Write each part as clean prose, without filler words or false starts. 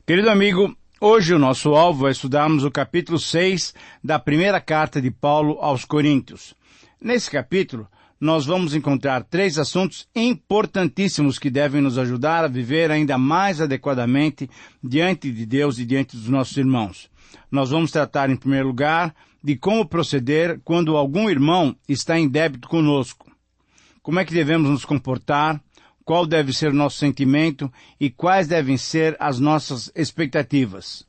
Querido amigo, hoje o nosso alvo é estudarmos o capítulo 6 da primeira carta de Paulo aos Coríntios. Nesse capítulo, nós vamos encontrar 3 assuntos importantíssimos que devem nos ajudar a viver ainda mais adequadamente diante de Deus e diante dos nossos irmãos. Nós vamos tratar, em primeiro lugar, de como proceder quando algum irmão está em débito conosco. Como é que devemos nos comportar? Qual deve ser o nosso sentimento e quais devem ser as nossas expectativas.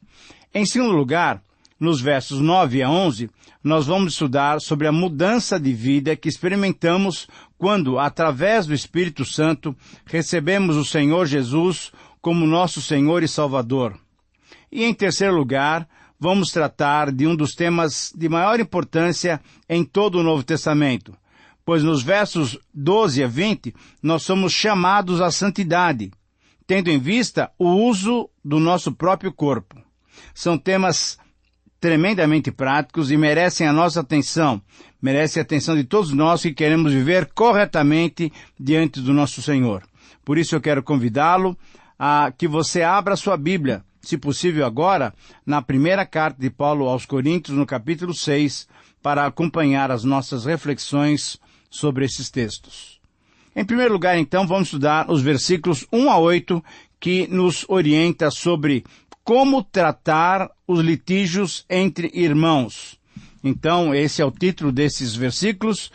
Em segundo lugar, nos versos 9 a 11, nós vamos estudar sobre a mudança de vida que experimentamos quando, através do Espírito Santo, recebemos o Senhor Jesus como nosso Senhor e Salvador. E em terceiro lugar, vamos tratar de um dos temas de maior importância em todo o Novo Testamento, pois nos versos 12 a 20, nós somos chamados à santidade, tendo em vista o uso do nosso próprio corpo. São temas tremendamente práticos e merecem a nossa atenção, merecem a atenção de todos nós que queremos viver corretamente diante do nosso Senhor. Por isso eu quero convidá-lo a que você abra sua Bíblia, se possível agora, na primeira carta de Paulo aos Coríntios, no capítulo 6, para acompanhar as nossas reflexões sobre esses textos. Em primeiro lugar, então, vamos estudar os versículos 1 a 8, que nos orienta sobre como tratar os litígios entre irmãos. Então, esse é o título desses versículos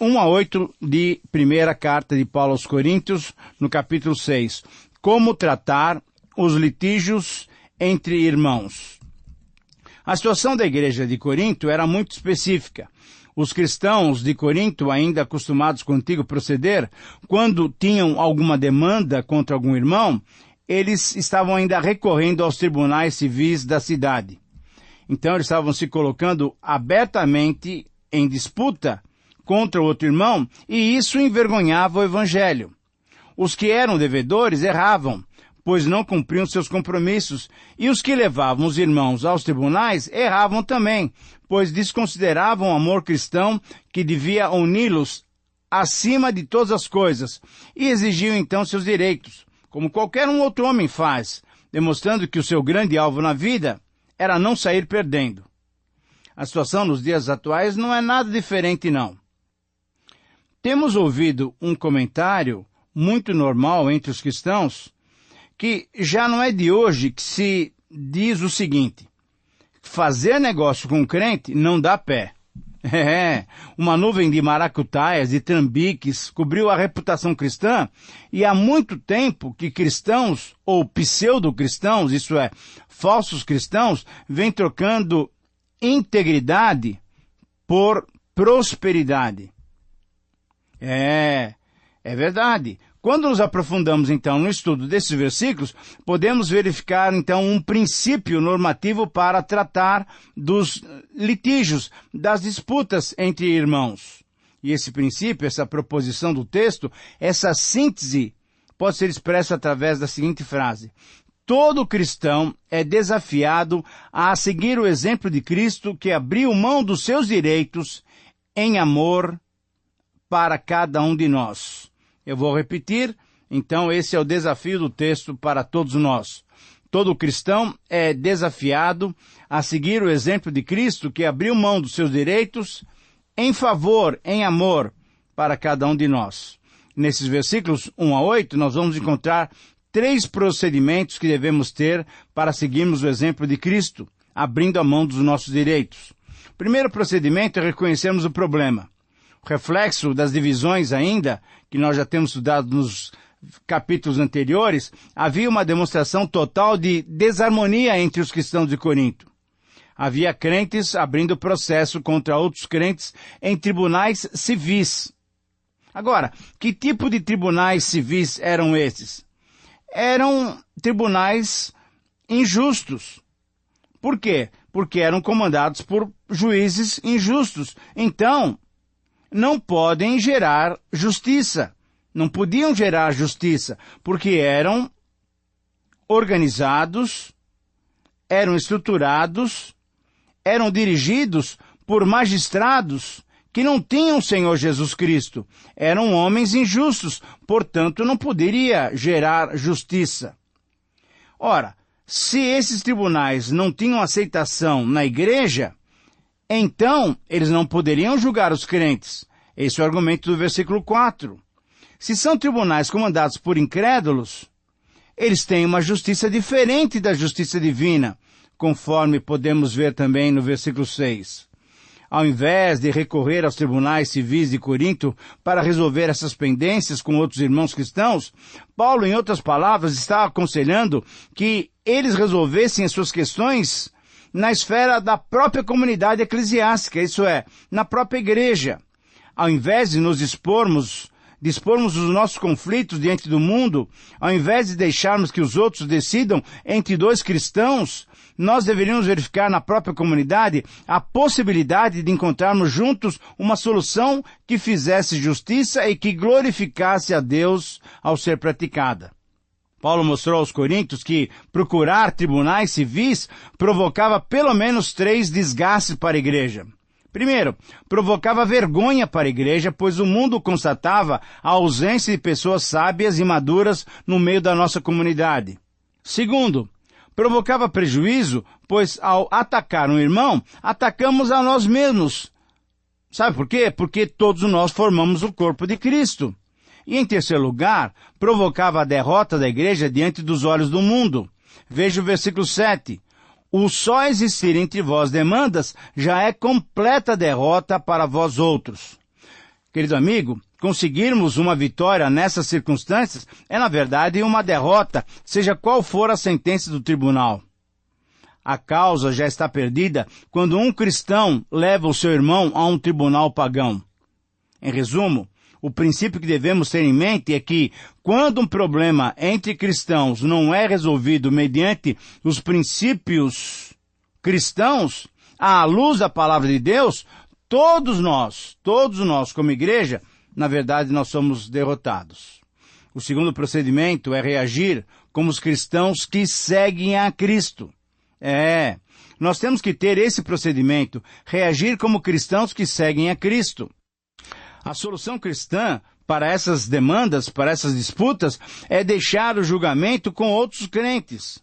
1 a 8 de primeira carta de Paulo aos Coríntios, no capítulo 6. Como tratar os litígios entre irmãos. A situação da igreja de Corinto era muito específica. Os cristãos de Corinto, ainda acostumados com o antigo proceder, quando tinham alguma demanda contra algum irmão, eles estavam ainda recorrendo aos tribunais civis da cidade. Então, eles estavam se colocando abertamente em disputa contra o outro irmão, e isso envergonhava o evangelho. Os que eram devedores erravam, pois não cumpriam seus compromissos, e os que levavam os irmãos aos tribunais erravam também, pois desconsideravam o amor cristão que devia uni-los acima de todas as coisas, e exigiam então seus direitos, como qualquer um outro homem faz, demonstrando que o seu grande alvo na vida era não sair perdendo. A situação nos dias atuais não é nada diferente, não. Temos ouvido um comentário muito normal entre os cristãos, que já não é de hoje que se diz o seguinte: fazer negócio com um crente não dá pé. Uma nuvem de maracutaias e trambiques cobriu a reputação cristã, e há muito tempo que cristãos, ou pseudo-cristãos, isso é, falsos cristãos, vêm trocando integridade por prosperidade. É verdade. Quando nos aprofundamos, então, no estudo desses versículos, podemos verificar, então, um princípio normativo para tratar dos litígios, das disputas entre irmãos. E esse princípio, essa proposição do texto, essa síntese, pode ser expressa através da seguinte frase: todo cristão é desafiado a seguir o exemplo de Cristo, que abriu mão dos seus direitos em amor para cada um de nós. Eu vou repetir, então esse é o desafio do texto para todos nós. Todo cristão é desafiado a seguir o exemplo de Cristo, que abriu mão dos seus direitos em favor, em amor, para cada um de nós. Nesses versículos 1 a 8, nós vamos encontrar 3 procedimentos que devemos ter para seguirmos o exemplo de Cristo, abrindo a mão dos nossos direitos. O primeiro procedimento é reconhecermos o problema. O reflexo das divisões ainda, que nós já temos estudado nos capítulos anteriores, havia uma demonstração total de desarmonia entre os cristãos de Corinto. Havia crentes abrindo processo contra outros crentes em tribunais civis. Agora, que tipo de tribunais civis eram esses? Eram tribunais injustos. Por quê? Porque eram comandados por juízes injustos. Então, não podem gerar justiça. Não podiam gerar justiça, porque eram organizados, eram estruturados, eram dirigidos por magistrados que não tinham o Senhor Jesus Cristo. Eram homens injustos, portanto não poderia gerar justiça. Ora, se esses tribunais não tinham aceitação na igreja, então eles não poderiam julgar os crentes. Esse é o argumento do versículo 4. Se são tribunais comandados por incrédulos, eles têm uma justiça diferente da justiça divina, conforme podemos ver também no versículo 6. Ao invés de recorrer aos tribunais civis de Corinto para resolver essas pendências com outros irmãos cristãos, Paulo, em outras palavras, está aconselhando que eles resolvessem as suas questões na esfera da própria comunidade eclesiástica, isso é, na própria igreja. Ao invés de nos dispormos os nossos conflitos diante do mundo, ao invés de deixarmos que os outros decidam entre dois cristãos, nós deveríamos verificar na própria comunidade a possibilidade de encontrarmos juntos uma solução que fizesse justiça e que glorificasse a Deus ao ser praticada. Paulo mostrou aos coríntios que procurar tribunais civis provocava pelo menos 3 desgastes para a igreja. Primeiro, provocava vergonha para a igreja, pois o mundo constatava a ausência de pessoas sábias e maduras no meio da nossa comunidade. Segundo, provocava prejuízo, pois ao atacar um irmão, atacamos a nós mesmos. Sabe por quê? Porque todos nós formamos o corpo de Cristo. E em terceiro lugar, provocava a derrota da igreja diante dos olhos do mundo. Veja o versículo 7. O só existir entre vós demandas já é completa derrota para vós outros. Querido amigo, conseguirmos uma vitória nessas circunstâncias é, na verdade, uma derrota, seja qual for a sentença do tribunal. A causa já está perdida quando um cristão leva o seu irmão a um tribunal pagão. Em resumo, o princípio que devemos ter em mente é que, quando um problema entre cristãos não é resolvido mediante os princípios cristãos, à luz da palavra de Deus, todos nós, como igreja, na verdade, nós somos derrotados. O segundo procedimento é reagir como os cristãos que seguem a Cristo. Nós temos que ter esse procedimento, reagir como cristãos que seguem a Cristo. A solução cristã para essas demandas, para essas disputas, é deixar o julgamento com outros crentes.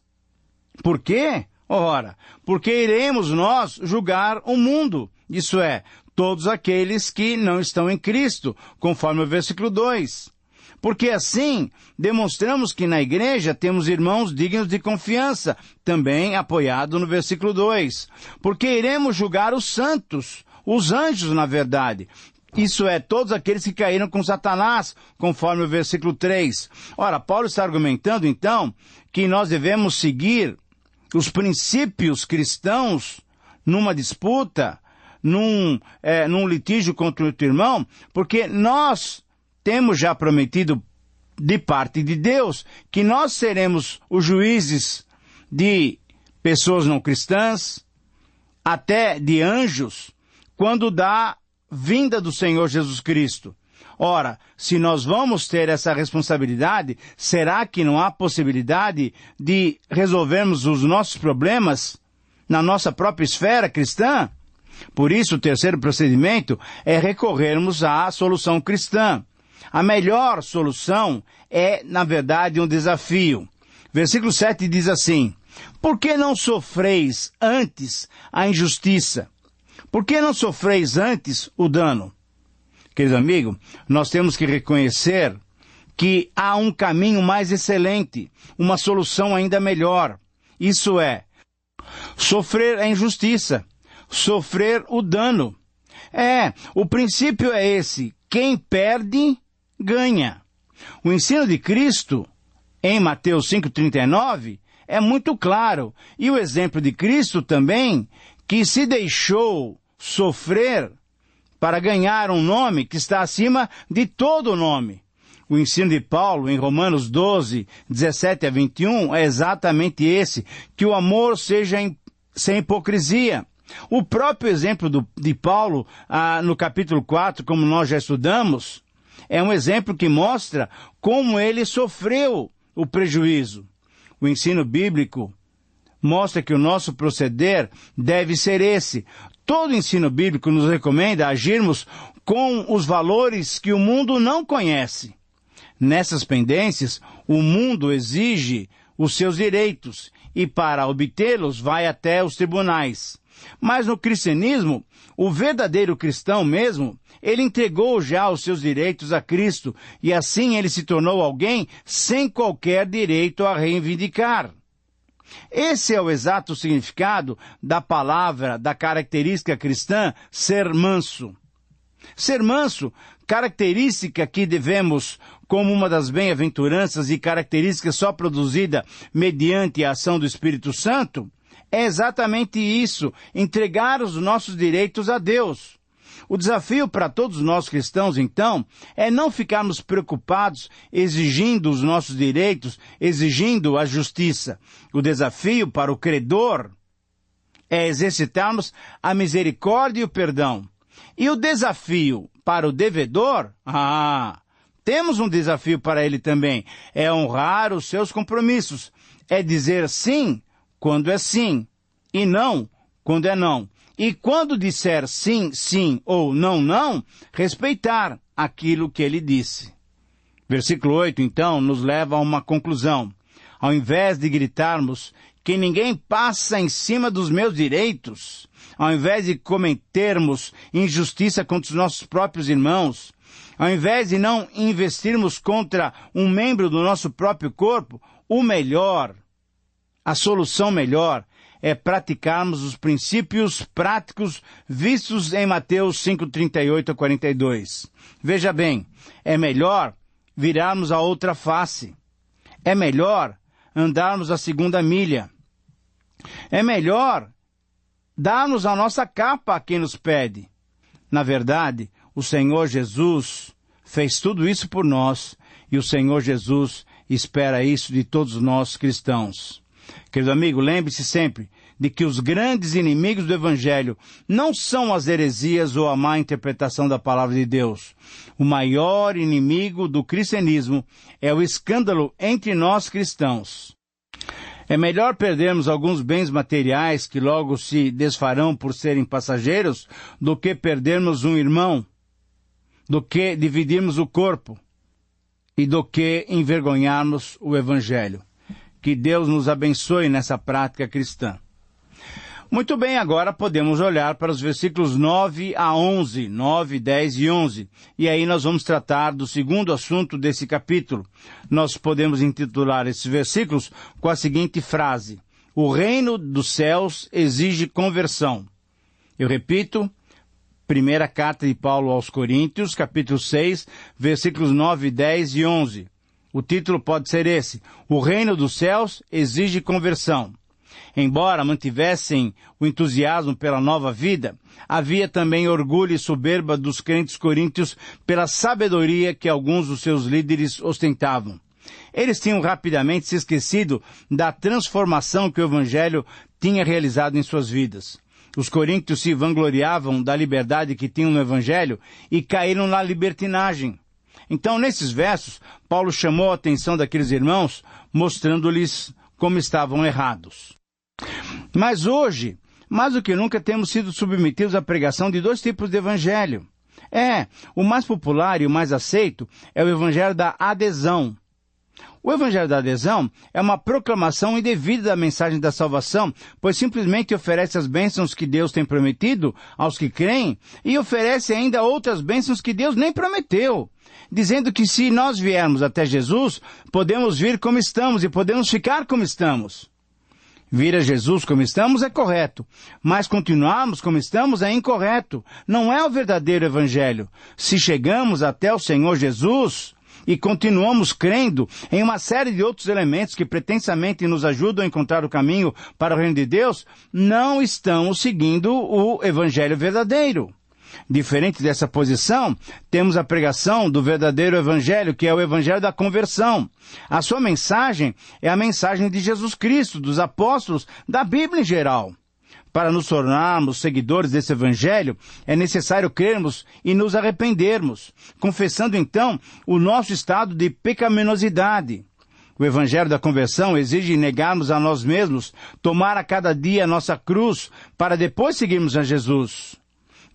Por quê? Ora, porque iremos nós julgar o mundo, isso é, todos aqueles que não estão em Cristo, conforme o versículo 2. Porque assim, demonstramos que na igreja temos irmãos dignos de confiança, também apoiado no versículo 2. Porque iremos julgar os santos, os anjos, na verdade. Isso é, todos aqueles que caíram com Satanás, conforme o versículo 3. Ora, Paulo está argumentando, então, que nós devemos seguir os princípios cristãos numa disputa, num litígio contra o outro irmão, porque nós temos já prometido de parte de Deus que nós seremos os juízes de pessoas não cristãs, até de anjos, quando dá vinda do Senhor Jesus Cristo. Ora, se nós vamos ter essa responsabilidade, será que não há possibilidade de resolvermos os nossos problemas na nossa própria esfera cristã? Por isso, o terceiro procedimento é recorrermos à solução cristã. A melhor solução é, na verdade, um desafio. Versículo 7 diz assim: por que não sofreis antes a injustiça? Por que não sofreis antes o dano? Querido amigo, nós temos que reconhecer que há um caminho mais excelente, uma solução ainda melhor. Isso é, sofrer a injustiça, sofrer o dano. O princípio é esse: quem perde, ganha. O ensino de Cristo, em Mateus 5,39, é muito claro. E o exemplo de Cristo também, que se deixou sofrer para ganhar um nome que está acima de todo nome. O ensino de Paulo, em Romanos 12, 17 a 21, é exatamente esse: que o amor seja sem hipocrisia. O próprio exemplo de Paulo, no capítulo 4, como nós já estudamos, é um exemplo que mostra como ele sofreu o prejuízo. O ensino bíblico mostra que o nosso proceder deve ser esse. Todo ensino bíblico nos recomenda agirmos com os valores que o mundo não conhece. Nessas pendências, o mundo exige os seus direitos e, para obtê-los, vai até os tribunais. Mas no cristianismo, o verdadeiro cristão mesmo, ele entregou já os seus direitos a Cristo e assim ele se tornou alguém sem qualquer direito a reivindicar. Esse é o exato significado da palavra, da característica cristã, ser manso. Ser manso, característica que devemos, como uma das bem-aventuranças e características só produzida mediante a ação do Espírito Santo, é exatamente isso, entregar os nossos direitos a Deus. O desafio para todos nós cristãos, então, é não ficarmos preocupados exigindo os nossos direitos, exigindo a justiça. O desafio para o credor é exercitarmos a misericórdia e o perdão. E o desafio para o devedor, temos um desafio para ele também, é honrar os seus compromissos, é dizer sim quando é sim e não quando é não. E quando disser sim, sim ou não, não, respeitar aquilo que ele disse. Versículo 8, então, nos leva a uma conclusão. Ao invés de gritarmos que ninguém passa em cima dos meus direitos, ao invés de cometermos injustiça contra os nossos próprios irmãos, ao invés de não investirmos contra um membro do nosso próprio corpo, o melhor, a solução melhor, é praticarmos os princípios práticos vistos em Mateus 5:38 a 42. Veja bem, é melhor virarmos a outra face. É melhor andarmos a segunda milha. É melhor darmos a nossa capa a quem nos pede. Na verdade, o Senhor Jesus fez tudo isso por nós e o Senhor Jesus espera isso de todos nós cristãos. Querido amigo, lembre-se sempre de que os grandes inimigos do Evangelho não são as heresias ou a má interpretação da palavra de Deus. O maior inimigo do cristianismo é o escândalo entre nós cristãos. É melhor perdermos alguns bens materiais que logo se desfarão por serem passageiros do que perdermos um irmão, do que dividirmos o corpo e do que envergonharmos o Evangelho. Que Deus nos abençoe nessa prática cristã. Muito bem, agora podemos olhar para os versículos 9 a 11, 9, 10 e 11. E aí nós vamos tratar do segundo assunto desse capítulo. Nós podemos intitular esses versículos com a seguinte frase: o reino dos céus exige conversão. Eu repito, primeira carta de Paulo aos Coríntios, capítulo 6, versículos 9, 10 e 11. O título pode ser esse: o reino dos céus exige conversão. Embora mantivessem o entusiasmo pela nova vida, havia também orgulho e soberba dos crentes coríntios pela sabedoria que alguns dos seus líderes ostentavam. Eles tinham rapidamente se esquecido da transformação que o Evangelho tinha realizado em suas vidas. Os coríntios se vangloriavam da liberdade que tinham no Evangelho e caíram na libertinagem. Então, nesses versos, Paulo chamou a atenção daqueles irmãos, mostrando-lhes como estavam errados. Mas hoje, mais do que nunca, temos sido submetidos à pregação de dois tipos de evangelho. O mais popular e o mais aceito é o evangelho da adesão. O evangelho da adesão é uma proclamação indevida da mensagem da salvação, pois simplesmente oferece as bênçãos que Deus tem prometido aos que creem e oferece ainda outras bênçãos que Deus nem prometeu, dizendo que se nós viermos até Jesus, podemos vir como estamos e podemos ficar como estamos. Vir a Jesus como estamos é correto, mas continuarmos como estamos é incorreto. Não é o verdadeiro evangelho. Se chegamos até o Senhor Jesus e continuamos crendo em uma série de outros elementos que pretensamente nos ajudam a encontrar o caminho para o reino de Deus, não estamos seguindo o evangelho verdadeiro. Diferente dessa posição, temos a pregação do verdadeiro evangelho, que é o evangelho da conversão. A sua mensagem é a mensagem de Jesus Cristo, dos apóstolos, da Bíblia em geral. Para nos tornarmos seguidores desse evangelho, é necessário crermos e nos arrependermos, confessando então o nosso estado de pecaminosidade. O evangelho da conversão exige negarmos a nós mesmos, tomar a cada dia a nossa cruz, para depois seguirmos a Jesus.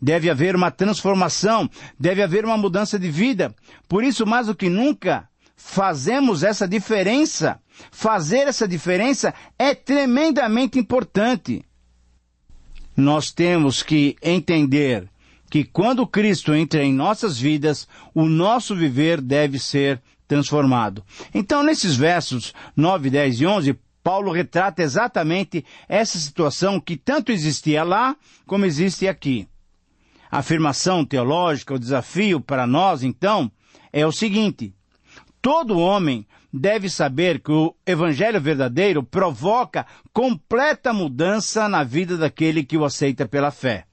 Deve haver uma transformação, deve haver uma mudança de vida. Por isso, mais do que nunca, fazemos essa diferença. Fazer essa diferença é tremendamente importante. Nós temos que entender que quando Cristo entra em nossas vidas, o nosso viver deve ser transformado. Então, nesses versos 9, 10 e 11, Paulo retrata exatamente essa situação que tanto existia lá como existe aqui. A afirmação teológica, o desafio para nós, então, é o seguinte: todo homem deve saber que o evangelho verdadeiro provoca completa mudança na vida daquele que o aceita pela fé.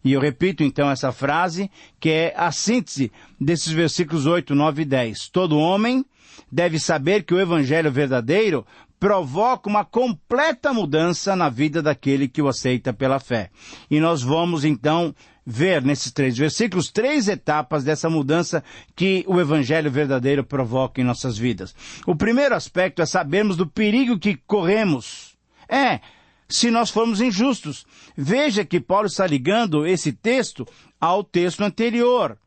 E eu repito então essa frase, que é a síntese desses versículos 8, 9 e 10. Todo homem deve saber que o evangelho verdadeiro provoca uma completa mudança na vida daquele que o aceita pela fé. E nós vamos então ver nesses 3 versículos 3 etapas dessa mudança que o evangelho verdadeiro provoca em nossas vidas. O primeiro aspecto é sabermos do perigo que corremos. Se nós formos injustos. Veja que Paulo está ligando esse texto ao texto anterior,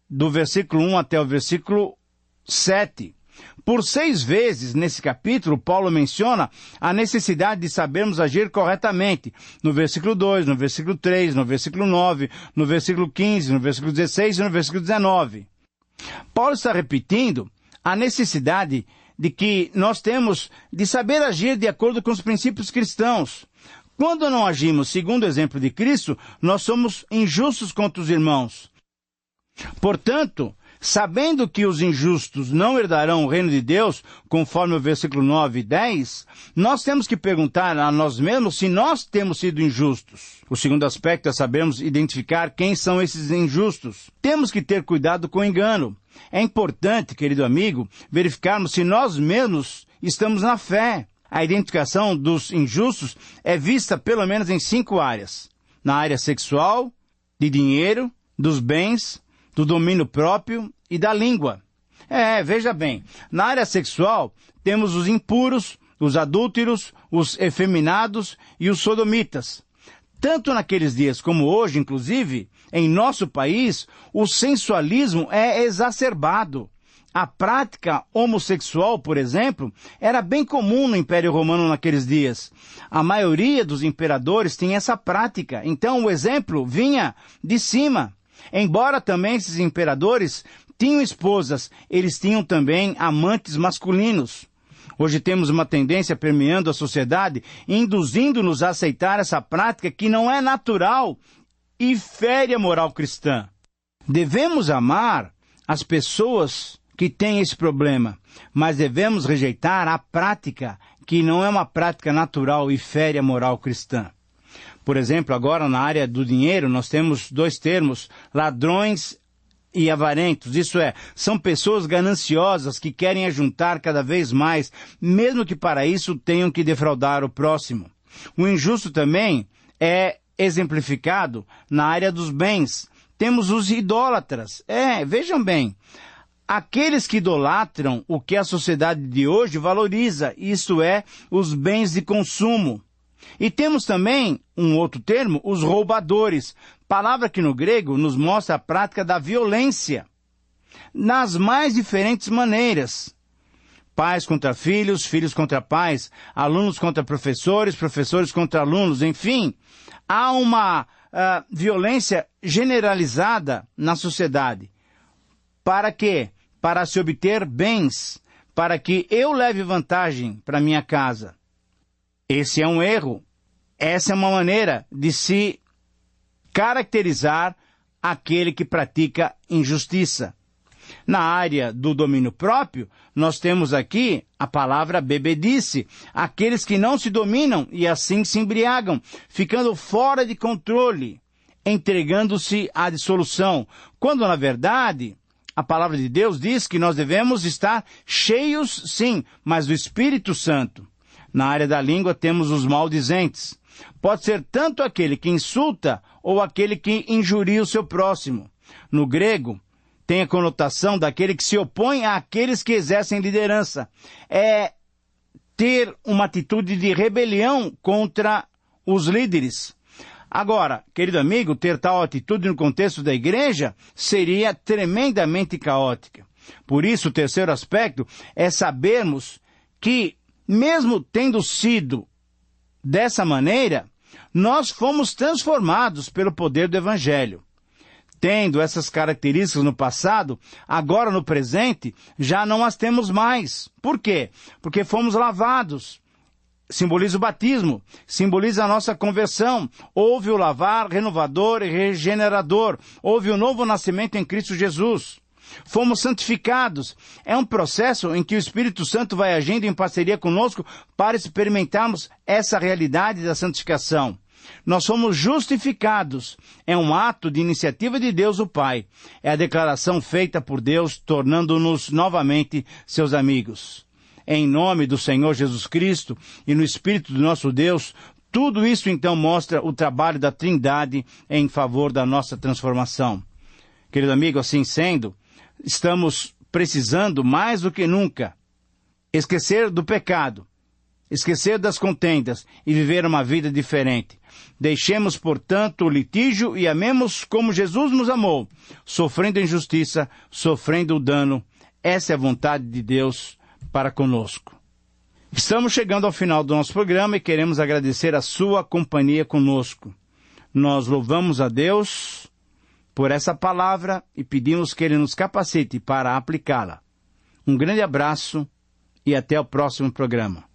do versículo 1 até o versículo 7. Por 6 vezes nesse capítulo, Paulo menciona a necessidade de sabermos agir corretamente. No versículo 2, no versículo 3, no versículo 9, no versículo 15, no versículo 16 e no versículo 19. Paulo está repetindo a necessidade de que nós temos de saber agir de acordo com os princípios cristãos. Quando não agimos segundo o exemplo de Cristo, nós somos injustos contra os irmãos. Portanto, sabendo que os injustos não herdarão o reino de Deus, conforme o versículo 9 e 10, nós temos que perguntar a nós mesmos se nós temos sido injustos. O segundo aspecto é sabermos identificar quem são esses injustos. Temos que ter cuidado com o engano. É importante, querido amigo, verificarmos se nós mesmos estamos na fé. A identificação dos injustos é vista pelo menos em 5 áreas. Na área sexual, de dinheiro, dos bens, do domínio próprio e da língua. Veja bem, na área sexual temos os impuros, os adúlteros, os efeminados e os sodomitas. Tanto naqueles dias como hoje, inclusive, em nosso país, o sensualismo é exacerbado. A prática homossexual, por exemplo, era bem comum no Império Romano naqueles dias. A maioria dos imperadores tinha essa prática, então o exemplo vinha de cima. Embora também esses imperadores tinham esposas, eles tinham também amantes masculinos. Hoje temos uma tendência permeando a sociedade, induzindo-nos a aceitar essa prática que não é natural e fere a moral cristã. Devemos amar as pessoas que têm esse problema, mas devemos rejeitar a prática que não é uma prática natural e fere a moral cristã. Por exemplo, agora na área do dinheiro, nós temos 2 termos, ladrões e avarentos. Isso é, são pessoas gananciosas que querem ajuntar cada vez mais, mesmo que para isso tenham que defraudar o próximo. O injusto também é exemplificado na área dos bens. Temos os idólatras. Vejam bem, aqueles que idolatram o que a sociedade de hoje valoriza, isto é, os bens de consumo. E temos também um outro termo, os roubadores, palavra que no grego nos mostra a prática da violência, nas mais diferentes maneiras. Pais contra filhos, filhos contra pais, alunos contra professores, professores contra alunos, enfim. Há uma violência generalizada na sociedade. Para quê? Para se obter bens, para que eu leve vantagem para minha casa. Esse é um erro. Essa é uma maneira de se caracterizar aquele que pratica injustiça. Na área do domínio próprio, nós temos aqui a palavra bebedice, aqueles que não se dominam e assim se embriagam, ficando fora de controle, entregando-se à dissolução, quando na verdade a palavra de Deus diz que nós devemos estar cheios, sim, mas do Espírito Santo. Na área da língua temos os maldizentes. Pode ser tanto aquele que insulta ou aquele que injuria o seu próximo. No grego, tem a conotação daquele que se opõe àqueles que exercem liderança. É ter uma atitude de rebelião contra os líderes. Agora, querido amigo, ter tal atitude no contexto da igreja seria tremendamente caótica. Por isso, o terceiro aspecto é sabermos que, mesmo tendo sido dessa maneira, nós fomos transformados pelo poder do Evangelho. Tendo essas características no passado, agora no presente, já não as temos mais. Por quê? Porque fomos lavados. Simboliza o batismo, simboliza a nossa conversão. Houve o lavar renovador e regenerador. Houve o novo nascimento em Cristo Jesus. Fomos santificados. É um processo em que o Espírito Santo vai agindo em parceria conosco para experimentarmos essa realidade da santificação. Nós somos justificados. É um ato de iniciativa de Deus o Pai. É a declaração feita por Deus, tornando-nos novamente seus amigos. Em nome do Senhor Jesus Cristo e no Espírito do nosso Deus, tudo isso então mostra o trabalho da Trindade em favor da nossa transformação. Querido amigo, assim sendo, estamos precisando mais do que nunca esquecer do pecado, esquecer das contendas e viver uma vida diferente. Deixemos, portanto, o litígio e amemos como Jesus nos amou, sofrendo injustiça, sofrendo o dano. Essa é a vontade de Deus para conosco. Estamos chegando ao final do nosso programa e queremos agradecer a sua companhia conosco. Nós louvamos a Deus por essa palavra e pedimos que Ele nos capacite para aplicá-la. Um grande abraço e até o próximo programa.